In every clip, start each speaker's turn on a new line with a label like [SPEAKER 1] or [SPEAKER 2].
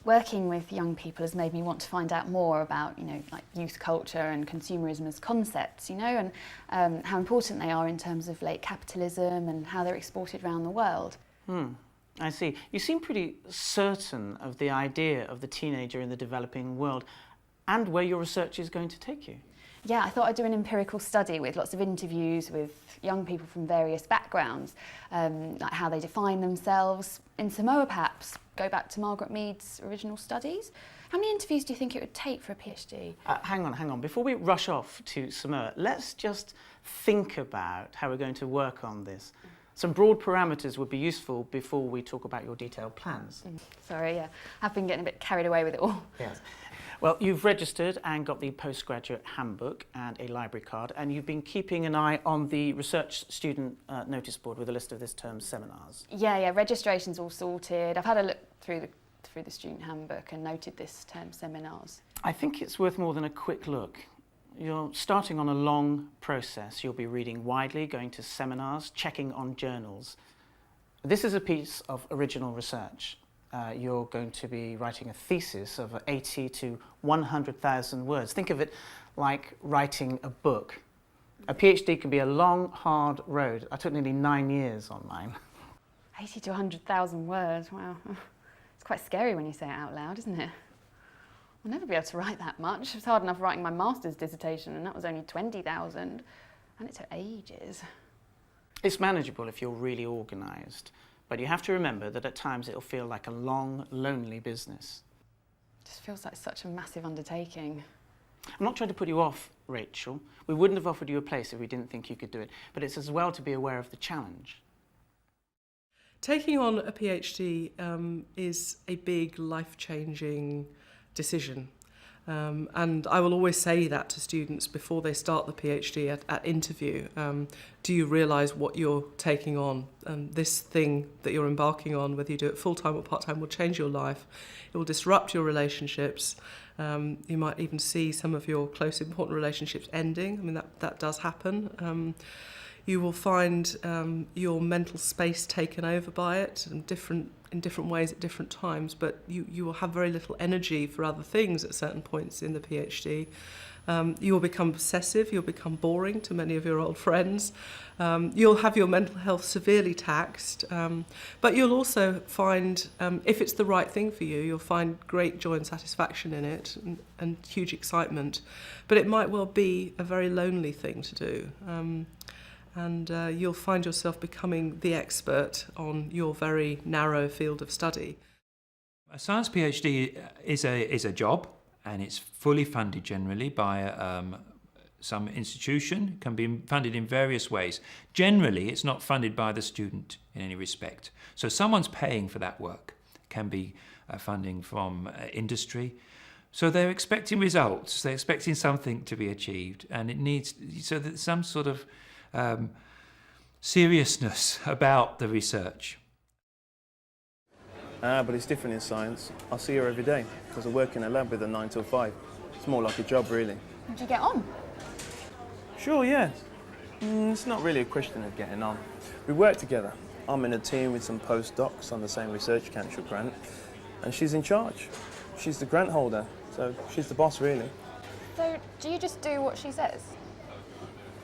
[SPEAKER 1] Working with young people has made me want to find out more about, like youth culture and consumerism as concepts, and how important they are in terms of late capitalism and how they're exported around the world.
[SPEAKER 2] I see. You seem pretty certain of the idea of the teenager in the developing world and where your research is going to take you.
[SPEAKER 1] Yeah, I thought I'd do an empirical study with lots of interviews with young people from various backgrounds, like how they define themselves. In Samoa, perhaps, go back to Margaret Mead's original studies. How many interviews do you think it would take for a PhD?
[SPEAKER 2] Hang on. Before we rush off to Samoa, let's just think about how we're going to work on this. Some broad parameters would be useful before we talk about your detailed plans.
[SPEAKER 1] Sorry, yeah, I've been getting a bit carried away with it all.
[SPEAKER 2] Yes. Well, you've registered and got the postgraduate handbook and a library card, and you've been keeping an eye on the research student notice board with a list of this term's seminars.
[SPEAKER 1] Yeah, registration's all sorted. I've had a look through the student handbook and noted this term's seminars.
[SPEAKER 2] I think it's worth more than a quick look. You're starting on a long process. You'll be reading widely, going to seminars, checking on journals. This is a piece of original research. You're going to be writing a thesis of 80 to 100,000 words. Think of it like writing a book. A PhD can be a long, hard road. I took nearly 9 years on mine.
[SPEAKER 1] 80 to 100,000 words, wow. It's quite scary when you say it out loud, isn't it? I'll never be able to write that much. It's hard enough writing my master's dissertation, and that was only 20,000, and it took ages.
[SPEAKER 2] It's manageable if you're really organised. But you have to remember that at times it'll feel like a long, lonely business.
[SPEAKER 1] It just feels like such a massive undertaking.
[SPEAKER 2] I'm not trying to put you off, Rachel. We wouldn't have offered you a place if we didn't think you could do it. But it's as well to be aware of the challenge.
[SPEAKER 3] Taking on a PhD is a big, life-changing decision. And I will always say that to students before they start the PhD at interview. Do you realise what you're taking on? This thing that you're embarking on, whether you do it full-time or part-time, will change your life. It will disrupt your relationships. You might even see some of your close, important relationships ending. I mean, that does happen. You will find your mental space taken over by it in different ways at different times, but you will have very little energy for other things at certain points in the PhD. You will become obsessive, you'll become boring to many of your old friends. You'll have your mental health severely taxed, but you'll also find, if it's the right thing for you, you'll find great joy and satisfaction in it and huge excitement. But it might well be a very lonely thing to do. And you'll find yourself becoming the expert on your very narrow field of study.
[SPEAKER 4] A science PhD is a job, and it's fully funded generally by some institution. It can be funded in various ways. Generally, it's not funded by the student in any respect. So someone's paying for that work. It can be funding from industry. So they're expecting results. They're expecting something to be achieved, and it needs so that some sort of seriousness about the research.
[SPEAKER 5] But it's different in science. I see her every day because I work in a lab with her 9 till 5. It's more like a job, really.
[SPEAKER 1] How'd you get on?
[SPEAKER 5] Sure, yeah. It's not really a question of getting on. We work together. I'm in a team with some postdocs on the same research council grant, and she's in charge. She's the grant holder, so she's the boss, really.
[SPEAKER 1] So, do you just do what she says?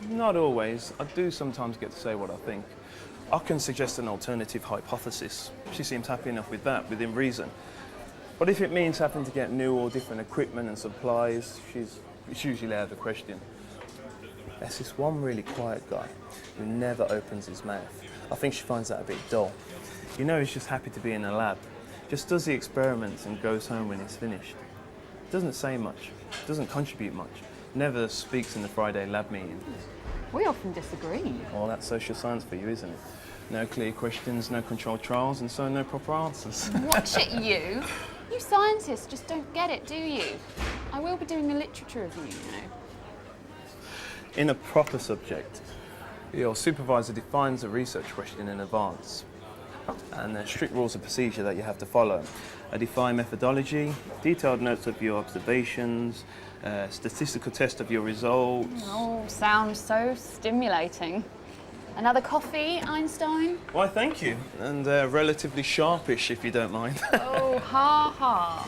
[SPEAKER 5] Not always. I do sometimes get to say what I think. I can suggest an alternative hypothesis. She seems happy enough with that, within reason. But if it means having to get new or different equipment and supplies, it's usually out of the question. There's this one really quiet guy who never opens his mouth. I think she finds that a bit dull. You know, he's just happy to be in a lab. Just does the experiments and goes home when it's finished. Doesn't say much, doesn't contribute much. Never speaks in the Friday lab meetings.
[SPEAKER 1] We often disagree.
[SPEAKER 5] Well, that's social science for you, isn't it? No clear questions, no controlled trials, and so no proper answers.
[SPEAKER 1] Watch it, you. You scientists just don't get it, do you? I will be doing a literature review, you know.
[SPEAKER 5] In a proper subject, your supervisor defines a research question in advance, and there are strict rules of procedure that you have to follow. A defined methodology, detailed notes of your observations, statistical test of your results.
[SPEAKER 1] Oh, sounds so stimulating. Another coffee, Einstein?
[SPEAKER 5] Why, thank you. And relatively sharpish, if you don't mind.
[SPEAKER 1] Oh, ha ha.